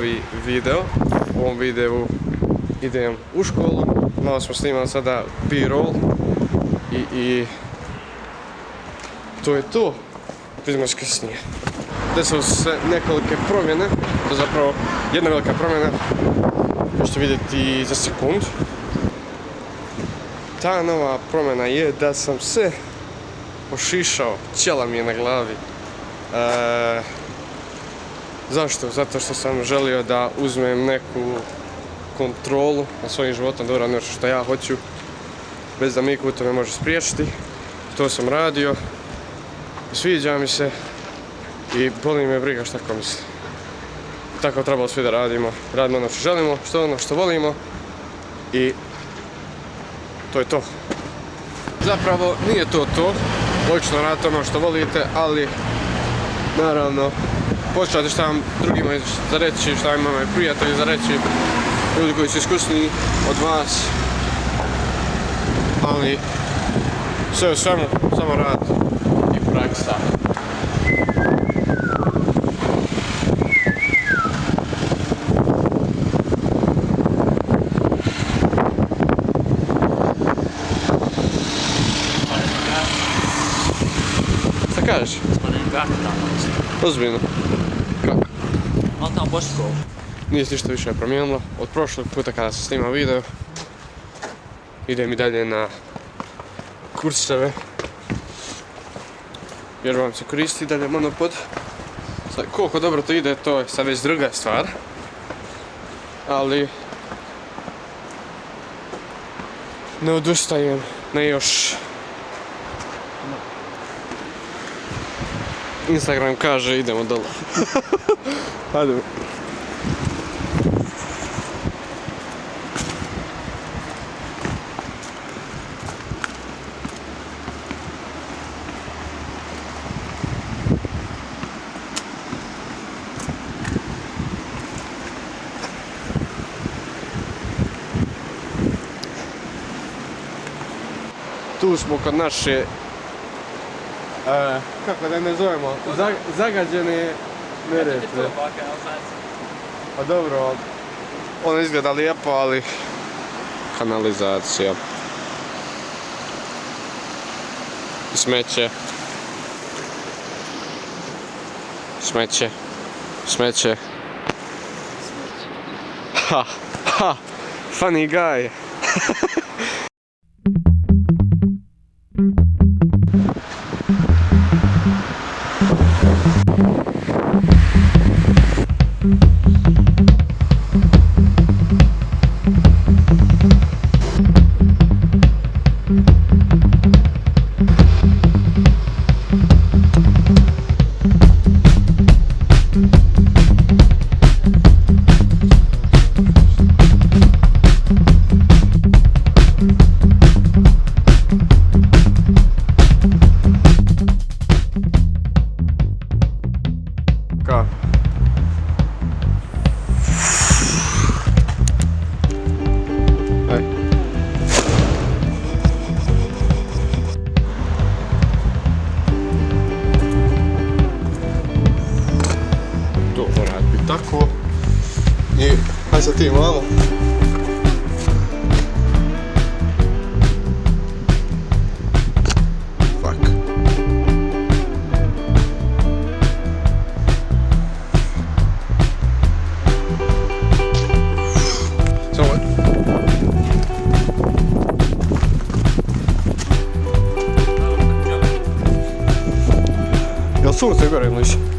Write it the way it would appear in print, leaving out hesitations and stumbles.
novi video. U ovom videu idem u školu. Malo smo snimali sada B-roll i to je to. Vidimo se kasnije. Desilo su se nekolike promjene, to je zapravo jedna velika promjena, koju ćete vidjeti za sekund. Ta nova promjena je da sam se ošišao, ćela mi je na glavi. Zašto? Zato što sam želio da uzmem neku kontrolu nad svojim životom, da uradim nešto što ja hoću, bez da mi niko to ne može spriječiti. To sam radio, sviđa mi se i boli me briga šta ko misli. Tako trebalo svi da radimo. Radimo ono što želimo, ono što volimo i to je to. Zapravo nije to. Logično radite ono što volite, ali naravno poslušajte šta vam drugi imaju za reći, šta vam imaju prijatelji za reći, ljudi koji su iskusniji od vas, ali sve u svemu, samo rad i praksa. Šta kažeš? Ozbiljno. Kako? Ali tamo baš školu. Nije se ništa više promijenilo od prošlog puta kada sam snimao video. Idem i dalje na kurseve. Vjerujem se koristi dalje monopod. Sad, koliko dobro to ide, to je sad već druga stvar. Ali ne odustajem, ne još. Instagram kaže idemo dole. Hajde. Tu smo kod naše, kako da ne zovemo, zagađene Neretve. Pa dobro, ono izgleda lijepo, ali kanalizacija. Smeće. Ha, funny guy. Tako i hajde sa tim malo. Fuck. So what? Jel sunce gore ili ništa?